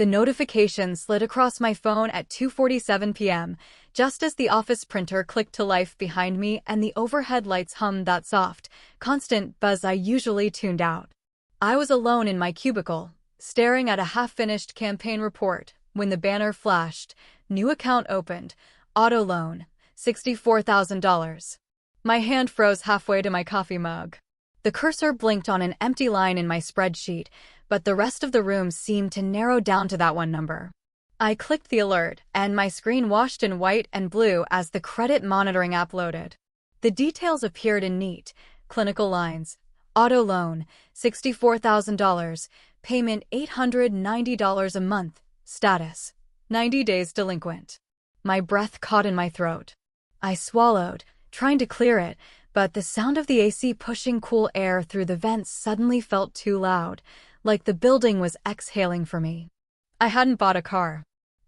The notification slid across my phone at 2:47 p.m., just as the office printer clicked to life behind me and the overhead lights hummed that soft, constant buzz I usually tuned out. I was alone in my cubicle, staring at a half-finished campaign report, when the banner flashed, "New account opened, auto loan, $64,000. My hand froze halfway to my coffee mug. The cursor blinked on an empty line in my spreadsheet, but the rest of the room seemed to narrow down to that one number. I clicked the alert, and my screen washed in white and blue as the credit monitoring app loaded. The details appeared in neat, clinical lines. Auto loan, $64,000, payment $890 a month, status, 90 days delinquent. My breath caught in my throat. I swallowed, trying to clear it, but the sound of the AC pushing cool air through the vents suddenly felt too loud, like the building was exhaling for me. I hadn't bought a car.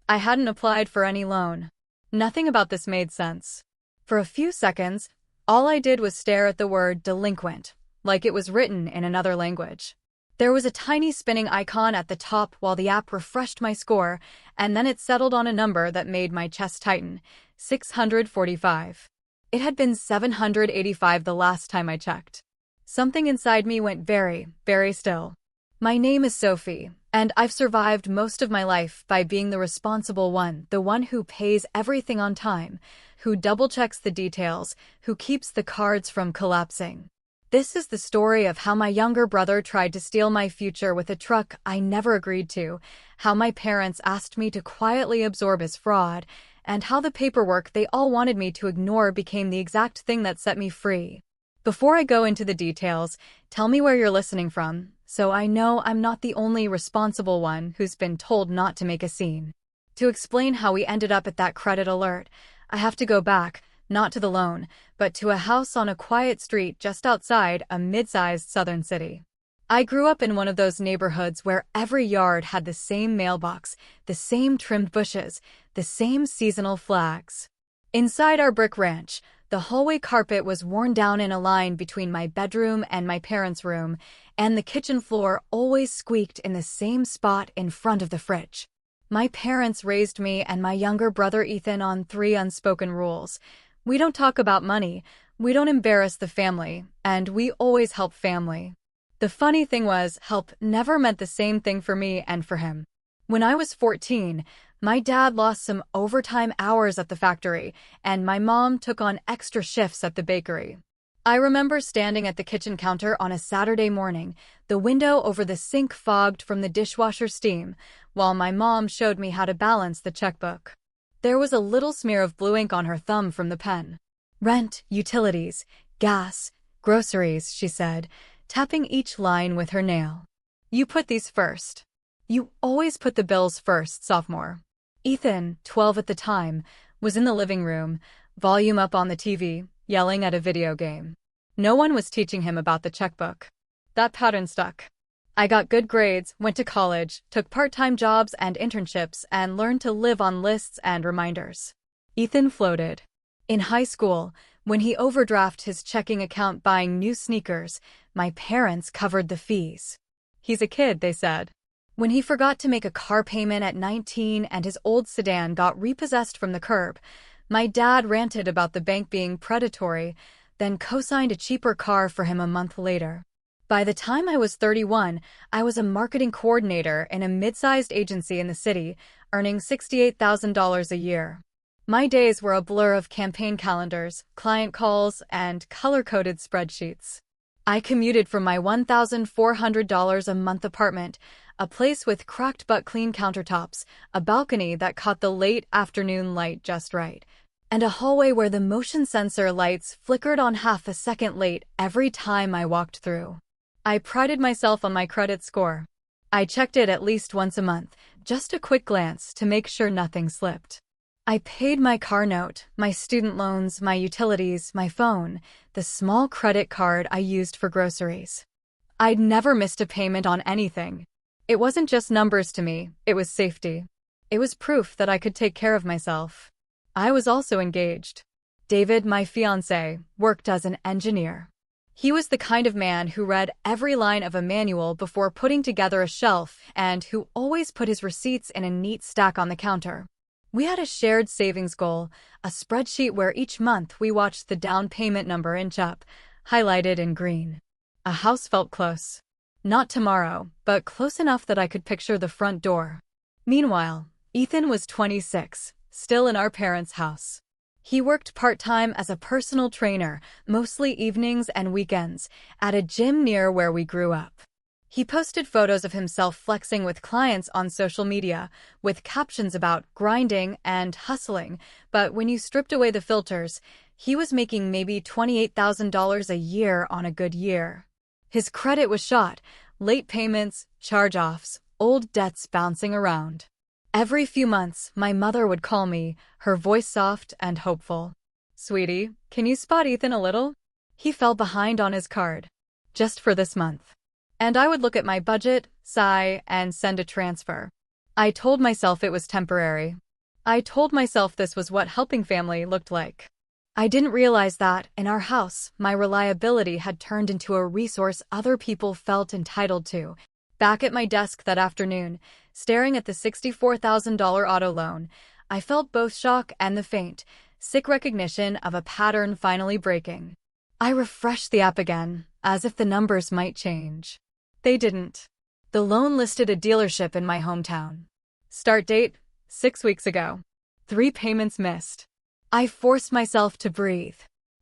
I hadn't applied for any loan. Nothing about this made sense. For a few seconds, all I did was stare at the word delinquent, like it was written in another language. There was a tiny spinning icon at the top while the app refreshed my score, and then it settled on a number that made my chest tighten, 645. It had been 785 the last time I checked. Something inside me went very, very still. My name is Sophie, and I've survived most of my life by being the responsible one, the one who pays everything on time, who double-checks the details, who keeps the cards from collapsing. This is the story of how my younger brother tried to steal my future with a truck I never agreed to, how my parents asked me to quietly absorb his fraud, and how the paperwork they all wanted me to ignore became the exact thing that set me free. Before I go into the details, tell me where you're listening from, so I know I'm not the only responsible one who's been told not to make a scene. To explain how we ended up at that credit alert, I have to go back, not to the loan, but to a house on a quiet street just outside a mid-sized southern city. I grew up in one of those neighborhoods where every yard had the same mailbox, the same trimmed bushes, the same seasonal flags. Inside our brick ranch, the hallway carpet was worn down in a line between my bedroom and my parents' room, and the kitchen floor always squeaked in the same spot in front of the fridge. My parents raised me and my younger brother Ethan on 3 unspoken rules. We don't talk about money, we don't embarrass the family, and we always help family. The funny thing was, help never meant the same thing for me and for him. When I was 14, my dad lost some overtime hours at the factory, and my mom took on extra shifts at the bakery. I remember standing at the kitchen counter on a Saturday morning, the window over the sink fogged from the dishwasher steam, while my mom showed me how to balance the checkbook. There was a little smear of blue ink on her thumb from the pen. Rent, utilities, gas, groceries, she said, tapping each line with her nail. You put these first. You always put the bills first, sophomore. Ethan, 12 at the time, was in the living room, volume up on the TV, yelling at a video game. No one was teaching him about the checkbook. That pattern stuck. I got good grades, went to college, took part-time jobs and internships, and learned to live on lists and reminders. Ethan floated. In high school, when he overdrafted his checking account buying new sneakers, my parents covered the fees. He's a kid, they said. When he forgot to make a car payment at 19 and his old sedan got repossessed from the curb, my dad ranted about the bank being predatory, then co-signed a cheaper car for him a month later. By the time I was 31, I was a marketing coordinator in a mid-sized agency in the city, earning $68,000 a year. My days were a blur of campaign calendars, client calls, and color-coded spreadsheets. I commuted from my $1,400 a month apartment, a place with cracked but clean countertops, a balcony that caught the late afternoon light just right, and a hallway where the motion sensor lights flickered on half a second late every time I walked through. I prided myself on my credit score. I checked it at least once a month, just a quick glance to make sure nothing slipped. I paid my car note, my student loans, my utilities, my phone, the small credit card I used for groceries. I'd never missed a payment on anything. It wasn't just numbers to me, it was safety. It was proof that I could take care of myself. I was also engaged. David, my fiancé, worked as an engineer. He was the kind of man who read every line of a manual before putting together a shelf and who always put his receipts in a neat stack on the counter. We had a shared savings goal, a spreadsheet where each month we watched the down payment number inch up, highlighted in green. A house felt close. Not tomorrow, but close enough that I could picture the front door. Meanwhile, Ethan was 26, still in our parents' house. He worked part-time as a personal trainer, mostly evenings and weekends, at a gym near where we grew up. He posted photos of himself flexing with clients on social media, with captions about grinding and hustling, but when you stripped away the filters, he was making maybe $28,000 a year on a good year. His credit was shot, late payments, charge-offs, old debts bouncing around. Every few months, my mother would call me, her voice soft and hopeful. "Sweetie, can you spot Ethan a little? He fell behind on his card. Just for this month." And I would look at my budget, sigh, and send a transfer. I told myself it was temporary. I told myself this was what helping family looked like. I didn't realize that, in our house, my reliability had turned into a resource other people felt entitled to. Back at my desk that afternoon, staring at the $64,000 auto loan, I felt both shock and the faint, sick recognition of a pattern finally breaking. I refreshed the app again, as if the numbers might change. They didn't. The loan listed a dealership in my hometown. Start date, 6 weeks ago. 3 payments missed. I forced myself to breathe.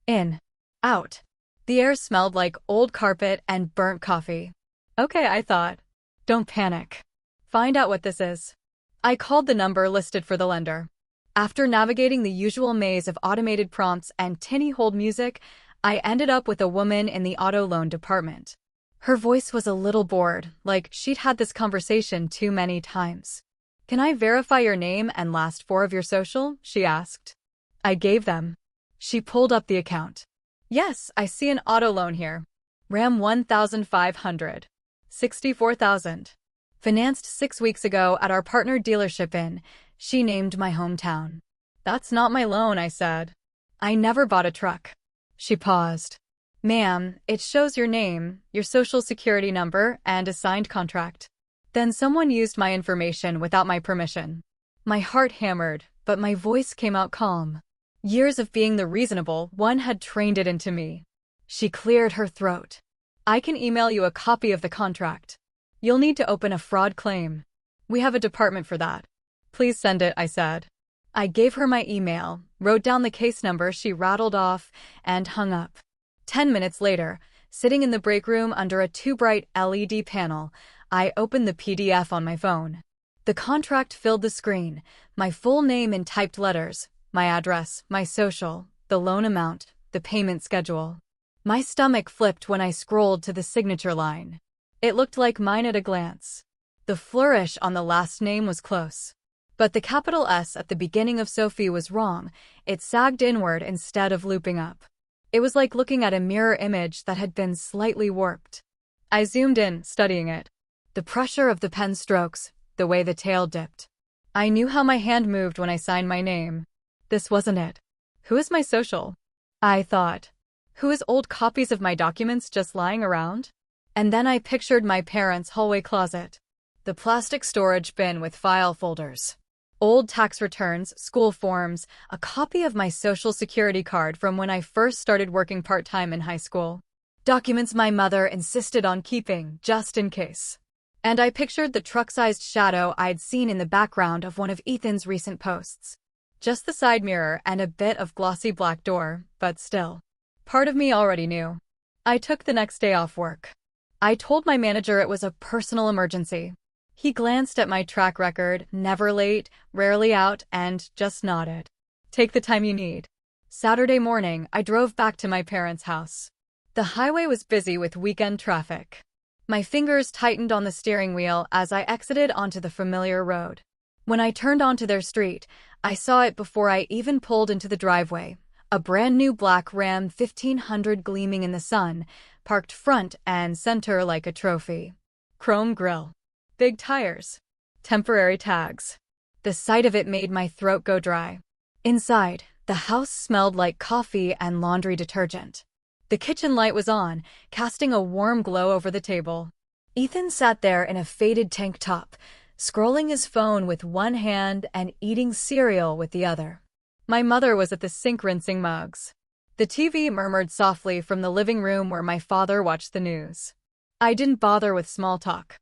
In. Out. The air smelled like old carpet and burnt coffee. Okay, I thought. Don't panic. Find out what this is. I called the number listed for the lender. After navigating the usual maze of automated prompts and tinny hold music, I ended up with a woman in the auto loan department. Her voice was a little bored, like she'd had this conversation too many times. "Can I verify your name and last 4 of your social?" she asked. I gave them. She pulled up the account. "Yes, I see an auto loan here. Ram 1,500. 64,000. Financed 6 weeks ago at our partner dealership in," she named my hometown. "That's not my loan," I said. "I never bought a truck." She paused. "Ma'am, it shows your name, your social security number, and a signed contract." Then someone used my information without my permission. My heart hammered, but my voice came out calm. Years of being the reasonable one had trained it into me. She cleared her throat. "I can email you a copy of the contract. You'll need to open a fraud claim. We have a department for that." "Please send it," I said. I gave her my email, wrote down the case number she rattled off, and hung up. 10 minutes later, sitting in the break room under a too bright LED panel, I opened the PDF on my phone. The contract filled the screen, my full name in typed letters, my address, my social, the loan amount, the payment schedule. My stomach flipped when I scrolled to the signature line. It looked like mine at a glance. The flourish on the last name was close. But the capital S at the beginning of Sophie was wrong. It sagged inward instead of looping up. It was like looking at a mirror image that had been slightly warped. I zoomed in, studying it. The pressure of the pen strokes, the way the tail dipped. I knew how my hand moved when I signed my name. This wasn't it. Who is my social? I thought. Who is old copies of my documents just lying around? And then I pictured my parents' hallway closet. The plastic storage bin with file folders. Old tax returns, school forms, a copy of my social security card from when I first started working part-time in high school. Documents my mother insisted on keeping, just in case. And I pictured the truck-sized shadow I'd seen in the background of one of Ethan's recent posts. Just the side mirror and a bit of glossy black door, but still. Part of me already knew. I took the next day off work. I told my manager it was a personal emergency. He glanced at my track record, never late, rarely out, and just nodded. "Take the time you need." Saturday morning, I drove back to my parents' house. The highway was busy with weekend traffic. My fingers tightened on the steering wheel as I exited onto the familiar road. When I turned onto their street, I saw it before I even pulled into the driveway. A brand new black Ram 1500 gleaming in the sun, parked front and center like a trophy. Chrome grille. Big tires. Temporary tags. The sight of it made my throat go dry. Inside, the house smelled like coffee and laundry detergent. The kitchen light was on, casting a warm glow over the table. Ethan sat there in a faded tank top, scrolling his phone with one hand and eating cereal with the other. My mother was at the sink rinsing mugs. The TV murmured softly from the living room where my father watched the news. I didn't bother with small talk.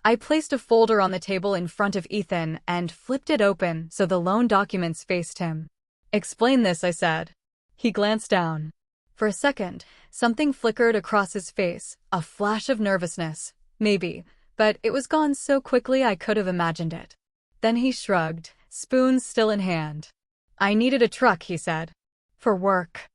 I placed a folder on the table in front of Ethan and flipped it open so the loan documents faced him. "Explain this," I said. He glanced down. For a second, something flickered across his face, a flash of nervousness, maybe, but it was gone so quickly I could have imagined it. Then he shrugged, spoon still in hand. "I needed a truck," he said. "For work.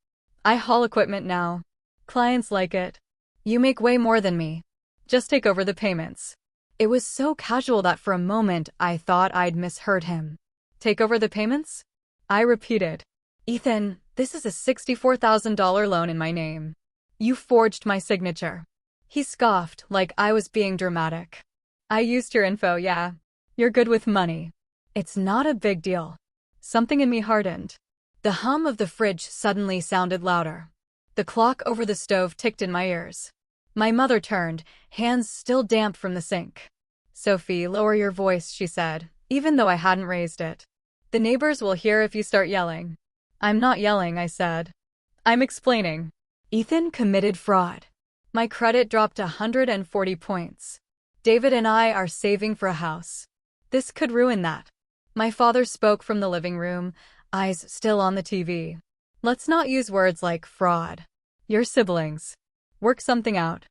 I haul equipment now. Clients like it. You make way more than me. Just take over the payments." It was so casual that for a moment I thought I'd misheard him. "Take over the payments?" I repeated. "Ethan, this is a $64,000 loan in my name. You forged my signature." He scoffed like I was being dramatic. "I used your info, yeah. You're good with money. It's not a big deal." Something in me hardened. The hum of the fridge suddenly sounded louder. The clock over the stove ticked in my ears. My mother turned, hands still damp from the sink. "Sophie, lower your voice," she said, even though I hadn't raised it. "The neighbors will hear if you start yelling." "I'm not yelling," I said. "I'm explaining." Ethan committed fraud. My credit dropped 140 points. David and I are saving for a house. This could ruin that. My father spoke from the living room, eyes still on the TV. "Let's not use words like fraud. Your siblings. Work something out."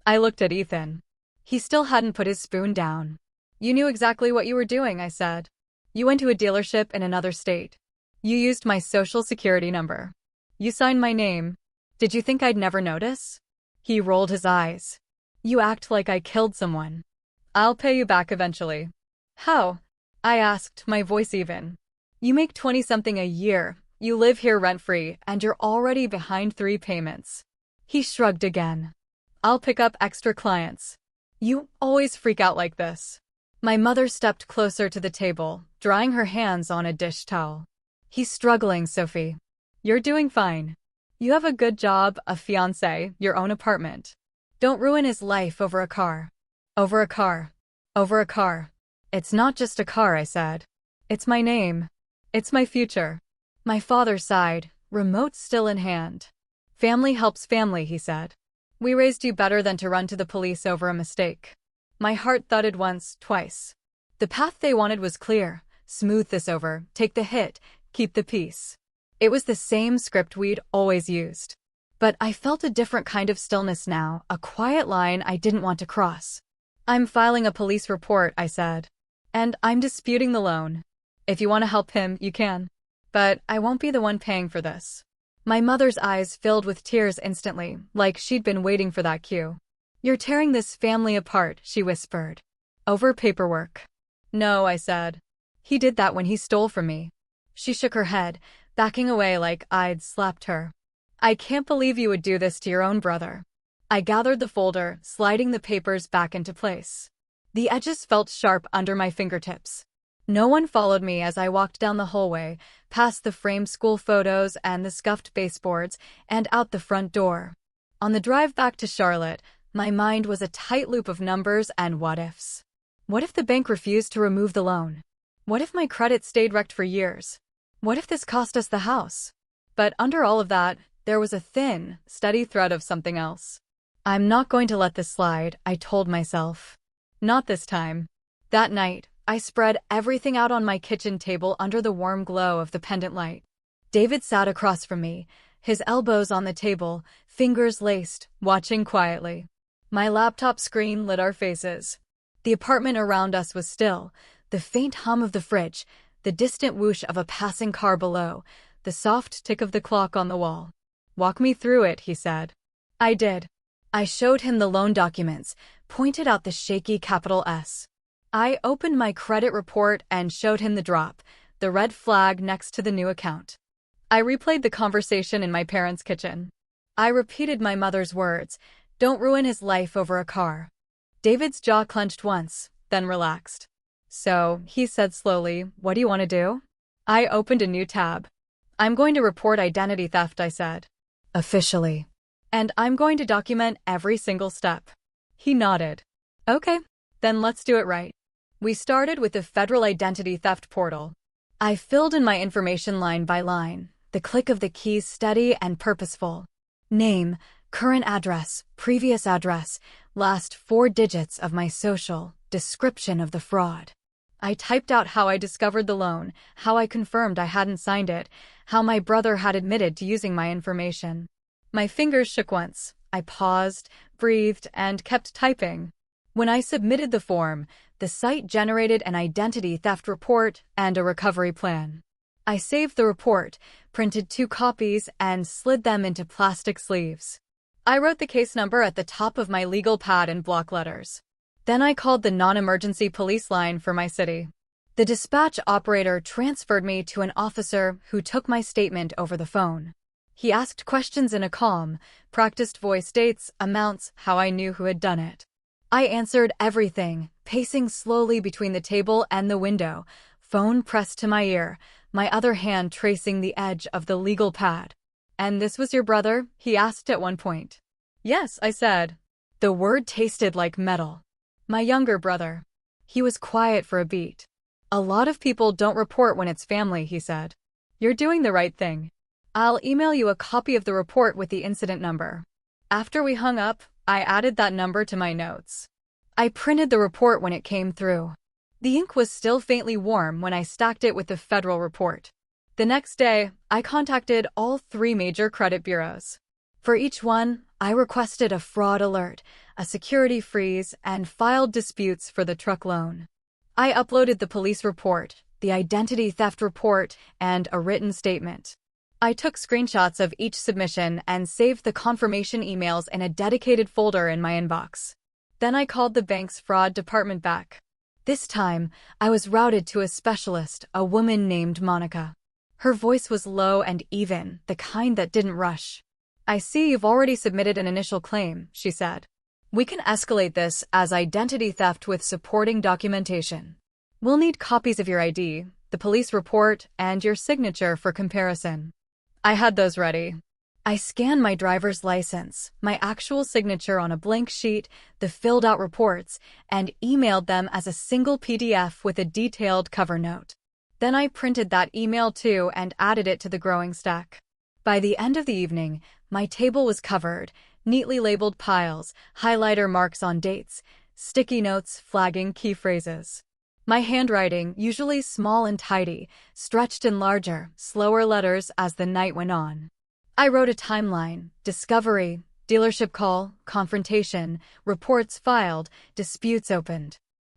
I looked at Ethan. He still hadn't put his spoon down. "You knew exactly what you were doing," I said. "You went to a dealership in another state. You used my social security number. You signed my name. Did you think I'd never notice?" He rolled his eyes. "You act like I killed someone." "I'll pay you back eventually." "How?" I asked, my voice even. "You make 20-something a year, you live here rent-free, and you're already behind 3 payments." He shrugged again. "I'll pick up extra clients." "You always freak out like this." My mother stepped closer to the table, drying her hands on a dish towel. "He's struggling, Sophie. You're doing fine. You have a good job, a fiancé, your own apartment. Don't ruin his life over a car." "Over a car. Over a car. It's not just a car," I said. "It's my name. It's my future." My father sighed, remote still in hand. "Family helps family," he said. "We raised you better than to run to the police over a mistake." My heart thudded once, twice. The path they wanted was clear. Smooth this over, take the hit, keep the peace. It was the same script we'd always used. But I felt a different kind of stillness now, a quiet line I didn't want to cross. "I'm filing a police report," I said. "And I'm disputing the loan. If you want to help him, you can. But I won't be the one paying for this." My mother's eyes filled with tears instantly, like she'd been waiting for that cue. "You're tearing this family apart," she whispered. "Over paperwork." "No," I said. "He did that when he stole from me." She shook her head, backing away like I'd slapped her. "I can't believe you would do this to your own brother." I gathered the folder, sliding the papers back into place. The edges felt sharp under my fingertips. No one followed me as I walked down the hallway, past the framed school photos and the scuffed baseboards, and out the front door. On the drive back to Charlotte, my mind was a tight loop of numbers and what-ifs. What if the bank refused to remove the loan? What if my credit stayed wrecked for years? What if this cost us the house? But under all of that, there was a thin, steady thread of something else. "I'm not going to let this slide," I told myself. Not this time. That night, I spread everything out on my kitchen table under the warm glow of the pendant light. David sat across from me, his elbows on the table, fingers laced, watching quietly. My laptop screen lit our faces. The apartment around us was still, the faint hum of the fridge, the distant whoosh of a passing car below, the soft tick of the clock on the wall. "Walk me through it," he said. I did. I showed him the loan documents, pointed out the shaky capital S. I opened my credit report and showed him the drop, the red flag next to the new account. I replayed the conversation in my parents' kitchen. I repeated my mother's words, "Don't ruin his life over a car." David's jaw clenched once, then relaxed. "So," he said slowly, "what do you want to do?" I opened a new tab. "I'm going to report identity theft," I said. "Officially." And I'm going to document every single step. He nodded. Okay, then let's do it right. We started with the federal identity theft portal. I filled in my information line by line, the click of the keys steady and purposeful. Name, current address, previous address, last 4 digits of my social, description of the fraud. I typed out how I discovered the loan, how I confirmed I hadn't signed it, how my brother had admitted to using my information. My fingers shook once. I paused, breathed, and kept typing. When I submitted the form, the site generated an identity theft report and a recovery plan. I saved the report, printed 2 copies, and slid them into plastic sleeves. I wrote the case number at the top of my legal pad in block letters. Then I called the non-emergency police line for my city. The dispatch operator transferred me to an officer who took my statement over the phone. He asked questions in a calm, practiced voice, dates, amounts, how I knew who had done it. I answered everything, pacing slowly between the table and the window, phone pressed to my ear, my other hand tracing the edge of the legal pad. "And this was your brother?" he asked at one point. "Yes," I said. The word tasted like metal. "My younger brother." He was quiet for a beat. "A lot of people don't report when it's family," he said. "You're doing the right thing. I'll email you a copy of the report with the incident number." After we hung up, I added that number to my notes. I printed the report when it came through. The ink was still faintly warm when I stacked it with the federal report. The next day, I contacted all 3 major credit bureaus. For each one, I requested a fraud alert, a security freeze, and filed disputes for the truck loan. I uploaded the police report, the identity theft report, and a written statement. I took screenshots of each submission and saved the confirmation emails in a dedicated folder in my inbox. Then I called the bank's fraud department back. This time, I was routed to a specialist, a woman named Monica. Her voice was low and even, the kind that didn't rush. "I see you've already submitted an initial claim," she said. "We can escalate this as identity theft with supporting documentation. We'll need copies of your ID, the police report, and your signature for comparison." I had those ready. I scanned my driver's license, my actual signature on a blank sheet, the filled-out reports, and emailed them as a single PDF with a detailed cover note. Then I printed that email too and added it to the growing stack. By the end of the evening, my table was covered, neatly labeled piles, highlighter marks on dates, sticky notes flagging key phrases. My handwriting, usually small and tidy, stretched in larger, slower letters as the night went on. I wrote a timeline: discovery, dealership call, confrontation, reports filed, disputes opened.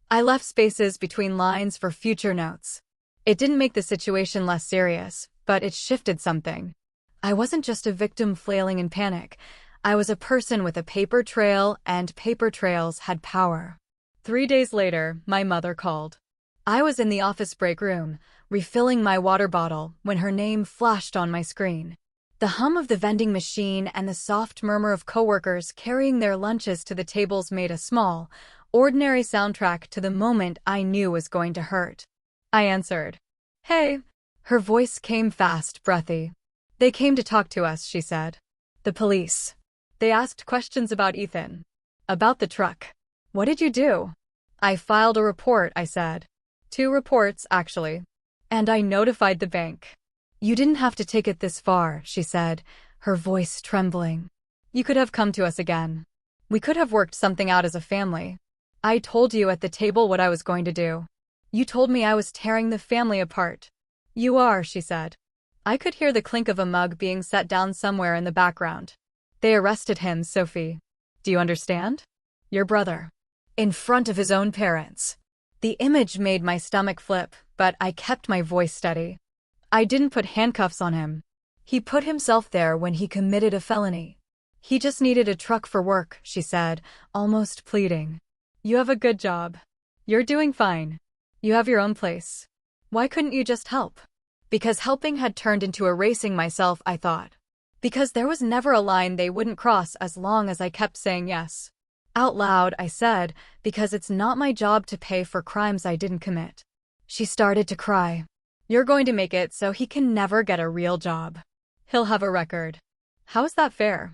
I left spaces between lines for future notes. It didn't make the situation less serious, but it shifted something. I wasn't just a victim flailing in panic. I was a person with a paper trail, and paper trails had power. 3 days later, my mother called. I was in the office break room, refilling my water bottle, when her name flashed on my screen. The hum of the vending machine and the soft murmur of coworkers carrying their lunches to the tables made a small, ordinary soundtrack to the moment I knew was going to hurt. I answered. "Hey." Her voice came fast, breathy. "They came to talk to us," she said. "The police. They asked questions about Ethan. About the truck." "What did you do?" "I filed a report," I said. 2 reports, actually. "And I notified the bank." "You didn't have to take it this far," she said, her voice trembling. "You could have come to us again. We could have worked something out as a family. I told you at the table what I was going to do. You told me I was tearing the family apart." "You are," she said. I could hear the clink of a mug being set down somewhere in the background. "They arrested him, Sophie. Do you understand? Your brother. In front of his own parents." The image made my stomach flip, but I kept my voice steady. "I didn't put handcuffs on him. He put himself there when he committed a felony. He just needed a truck for work," she said, almost pleading. "You have a good job. You're doing fine. You have your own place. Why couldn't you just help?" Because helping had turned into erasing myself, I thought. Because there was never a line they wouldn't cross as long as I kept saying yes. Out loud, I said, because it's not my job to pay for crimes I didn't commit. She started to cry. "You're going to make it so he can never get a real job. He'll have a record." "How is that fair?"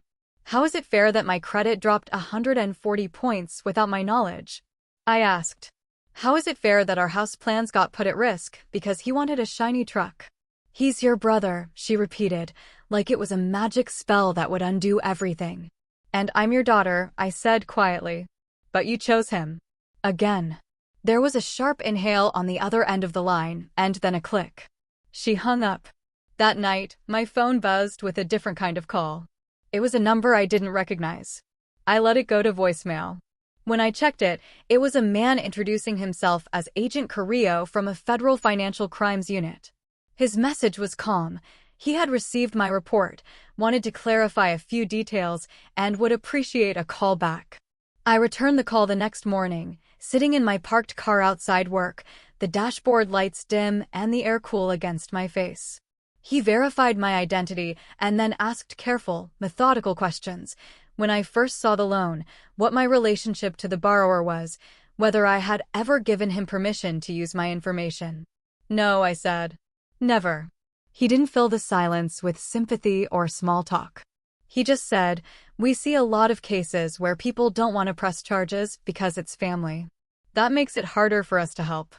How is it fair that my credit dropped 140 points without my knowledge? I asked. How is it fair that our house plans got put at risk because he wanted a shiny truck? He's your brother, she repeated, like it was a magic spell that would undo everything. And I'm your daughter, I said quietly. But you chose him. Again. There was a sharp inhale on the other end of the line, and then a click. She hung up. That night, my phone buzzed with a different kind of call. It was a number I didn't recognize. I let it go to voicemail. When I checked it, it was a man introducing himself as Agent Carrillo from a federal financial crimes unit. His message was calm. He had received my report, wanted to clarify a few details, and would appreciate a call back. I returned the call the next morning, sitting in my parked car outside work, the dashboard lights dim and the air cool against my face. He verified my identity and then asked careful, methodical questions. When I first saw the loan, what my relationship to the borrower was, whether I had ever given him permission to use my information. No, I said. Never. He didn't fill the silence with sympathy or small talk. He just said, we see a lot of cases where people don't want to press charges because it's family. That makes it harder for us to help.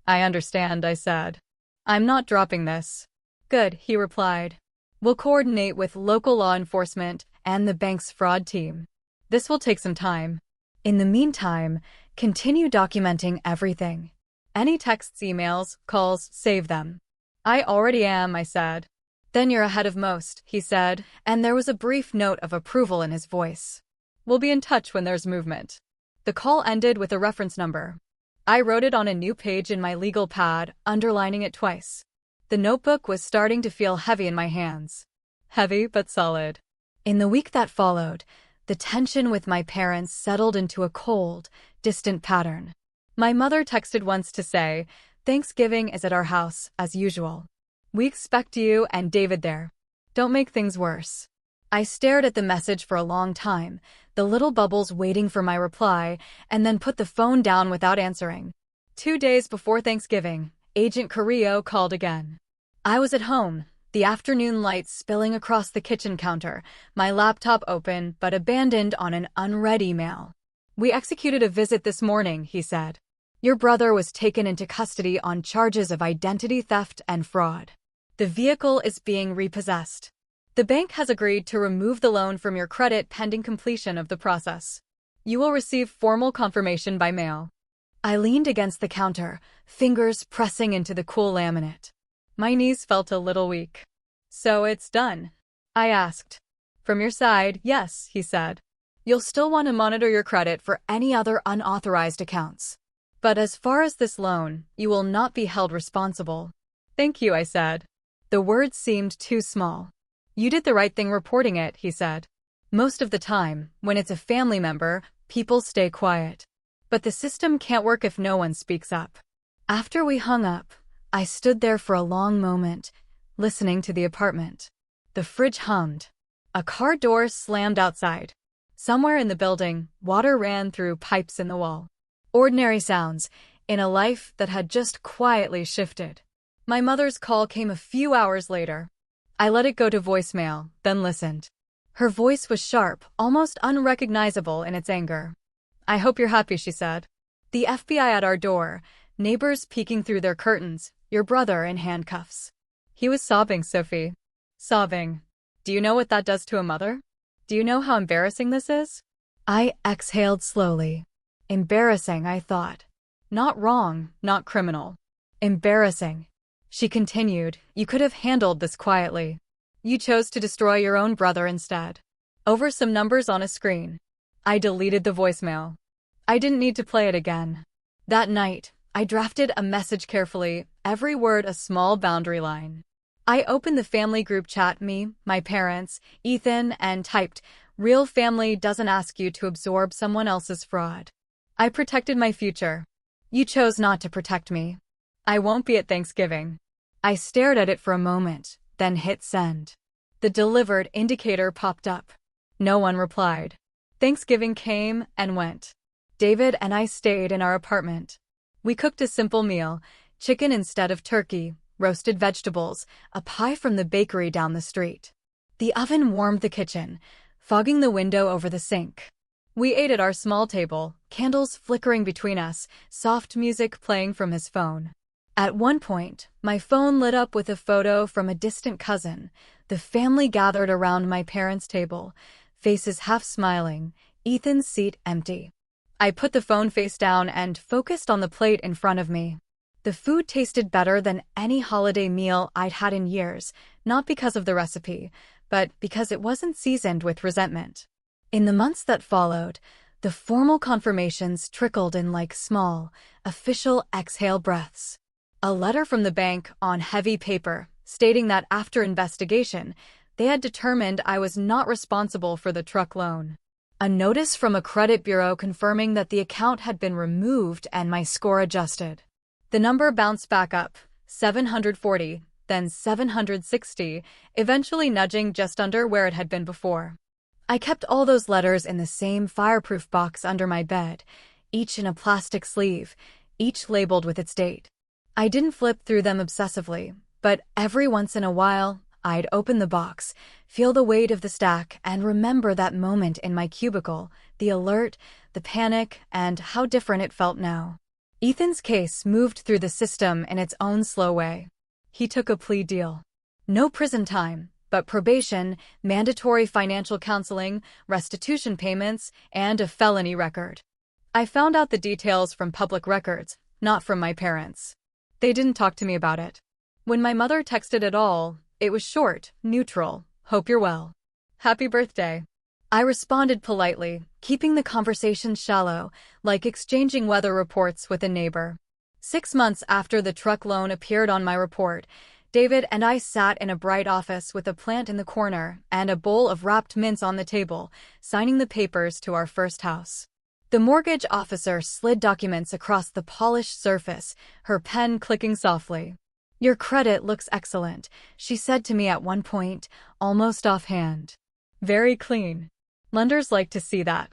I understand, I said. I'm not dropping this. Good, he replied. We'll coordinate with local law enforcement and the bank's fraud team. This will take some time. In the meantime, continue documenting everything. Any texts, emails, calls, save them. I already am, I said. Then you're ahead of most, he said, and there was a brief note of approval in his voice. We'll be in touch when there's movement. The call ended with a reference number. I wrote it on a new page in my legal pad, underlining it twice. The notebook was starting to feel heavy in my hands. Heavy but solid. In the week that followed, the tension with my parents settled into a cold, distant pattern. My mother texted once to say, Thanksgiving is at our house, as usual. We expect you and David there. Don't make things worse. I stared at the message for a long time, the little bubbles waiting for my reply, and then put the phone down without answering. 2 days before Thanksgiving, Agent Carrillo called again. I was at home, the afternoon light spilling across the kitchen counter, my laptop open but abandoned on an unread email. We executed a visit this morning, he said. Your brother was taken into custody on charges of identity theft and fraud. The vehicle is being repossessed. The bank has agreed to remove the loan from your credit pending completion of the process. You will receive formal confirmation by mail. I leaned against the counter, fingers pressing into the cool laminate. My knees felt a little weak. So it's done? I asked. From your side, yes, he said. You'll still want to monitor your credit for any other unauthorized accounts. But as far as this loan, you will not be held responsible. Thank you, I said. The words seemed too small. You did the right thing reporting it, he said. Most of the time, when it's a family member, people stay quiet. But the system can't work if no one speaks up. After we hung up, I stood there for a long moment, listening to the apartment. The fridge hummed. A car door slammed outside. Somewhere in the building, water ran through pipes in the wall. Ordinary sounds, in a life that had just quietly shifted. My mother's call came a few hours later. I let it go to voicemail, then listened. Her voice was sharp, almost unrecognizable in its anger. I hope you're happy, she said. The FBI at our door, neighbors peeking through their curtains, your brother in handcuffs. He was sobbing, Sophie. Sobbing. Do you know what that does to a mother? Do you know how embarrassing this is? I exhaled slowly. Embarrassing, I thought. Not wrong, not criminal. Embarrassing. She continued, you could have handled this quietly. You chose to destroy your own brother instead. Over some numbers on a screen. I deleted the voicemail. I didn't need to play it again. That night, I drafted a message carefully, every word a small boundary line. I opened the family group chat, me, my parents, Ethan, and typed, real family doesn't ask you to absorb someone else's fraud. I protected my future. You chose not to protect me. I won't be at Thanksgiving. I stared at it for a moment, then hit send. The delivered indicator popped up. No one replied. Thanksgiving came and went. David and I stayed in our apartment. We cooked a simple meal, chicken instead of turkey, roasted vegetables, a pie from the bakery down the street. The oven warmed the kitchen, fogging the window over the sink. We ate at our small table, candles flickering between us, soft music playing from his phone. At one point, my phone lit up with a photo from a distant cousin. The family gathered around my parents' table, faces half smiling, Ethan's seat empty. I put the phone face down and focused on the plate in front of me. The food tasted better than any holiday meal I'd had in years, not because of the recipe, but because it wasn't seasoned with resentment. In the months that followed, the formal confirmations trickled in like small, official exhale breaths. A letter from the bank on heavy paper, stating that after investigation, they had determined I was not responsible for the truck loan. A notice from a credit bureau confirming that the account had been removed and my score adjusted. The number bounced back up, 740, then 760, eventually nudging just under where it had been before. I kept all those letters in the same fireproof box under my bed, each in a plastic sleeve, each labeled with its date. I didn't flip through them obsessively, but every once in a while, I'd open the box, feel the weight of the stack, and remember that moment in my cubicle, the alert, the panic, and how different it felt now. Ethan's case moved through the system in its own slow way. He took a plea deal. No prison time, but probation, mandatory financial counseling, restitution payments, and a felony record. I found out the details from public records, not from my parents. They didn't talk to me about it. When my mother texted at all, it was short, neutral, "Hope you're well. Happy birthday." I responded politely, keeping the conversation shallow, like exchanging weather reports with a neighbor. 6 months after the truck loan appeared on my report, David and I sat in a bright office with a plant in the corner and a bowl of wrapped mints on the table, signing the papers to our first house. The mortgage officer slid documents across the polished surface, her pen clicking softly. "Your credit looks excellent," she said to me at one point, almost offhand. "Very clean. Lenders like to see that."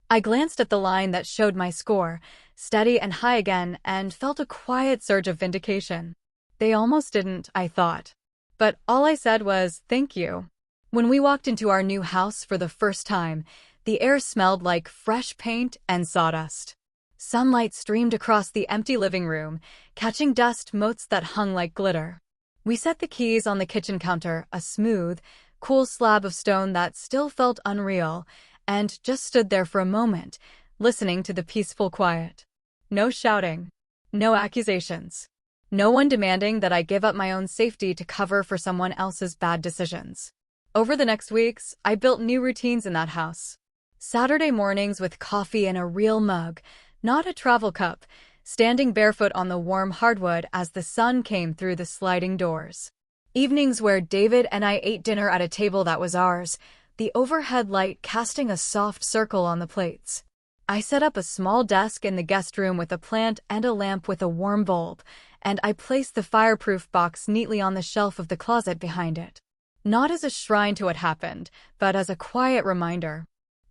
I glanced at the line that showed my score, steady and high again, and felt a quiet surge of vindication. They almost didn't, I thought. But all I said was, "Thank you." When we walked into our new house for the first time, the air smelled like fresh paint and sawdust. Sunlight streamed across the empty living room, catching dust motes that hung like glitter. We set the keys on the kitchen counter, a smooth, cool slab of stone that still felt unreal, and just stood there for a moment, listening to the peaceful quiet. No shouting. No accusations. No one demanding that I give up my own safety to cover for someone else's bad decisions. Over the next weeks, I built new routines in that house. Saturday mornings with coffee in a real mug, not a travel cup, standing barefoot on the warm hardwood as the sun came through the sliding doors. Evenings where David and I ate dinner at a table that was ours, the overhead light casting a soft circle on the plates. I set up a small desk in the guest room with a plant and a lamp with a warm bulb, and I placed the fireproof box neatly on the shelf of the closet behind it. Not as a shrine to what happened, but as a quiet reminder.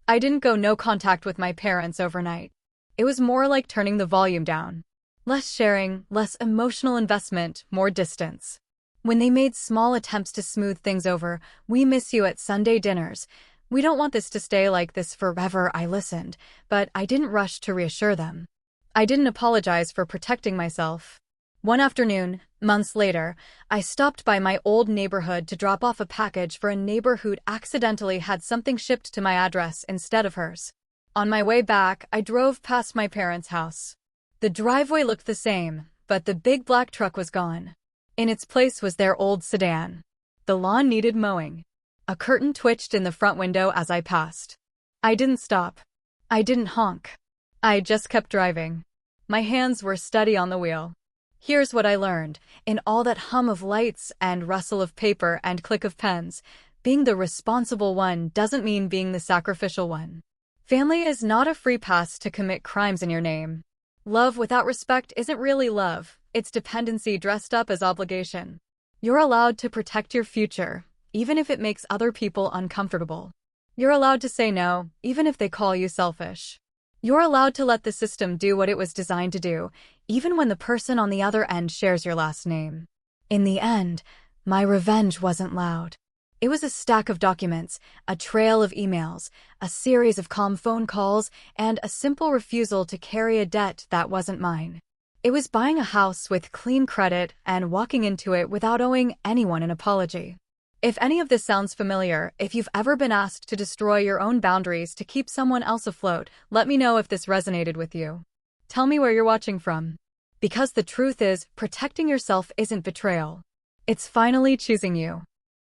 I didn't go no contact with my parents overnight. It was more like turning the volume down. Less sharing, less emotional investment, more distance. When they made small attempts to smooth things over, "We miss you at Sunday dinners. We don't want this to stay like this forever," I listened, but I didn't rush to reassure them. I didn't apologize for protecting myself. One afternoon, months later, I stopped by my old neighborhood to drop off a package for a neighbor who'd accidentally had something shipped to my address instead of hers. On my way back, I drove past my parents' house. The driveway looked the same, but the big black truck was gone. In its place was their old sedan. The lawn needed mowing. A curtain twitched in the front window as I passed. I didn't stop. I didn't honk. I just kept driving. My hands were steady on the wheel. Here's what I learned. In all that hum of lights and rustle of paper and click of pens, being the responsible one doesn't mean being the sacrificial one. Family is not a free pass to commit crimes in your name. Love without respect isn't really love. It's dependency dressed up as obligation. You're allowed to protect your future, even if it makes other people uncomfortable. You're allowed to say no, even if they call you selfish. You're allowed to let the system do what it was designed to do, even when the person on the other end shares your last name. In the end, my revenge wasn't loud. It was a stack of documents, a trail of emails, a series of calm phone calls, and a simple refusal to carry a debt that wasn't mine. It was buying a house with clean credit and walking into it without owing anyone an apology. If any of this sounds familiar, if you've ever been asked to destroy your own boundaries to keep someone else afloat, let me know if this resonated with you. Tell me where you're watching from. Because the truth is, protecting yourself isn't betrayal. It's finally choosing you.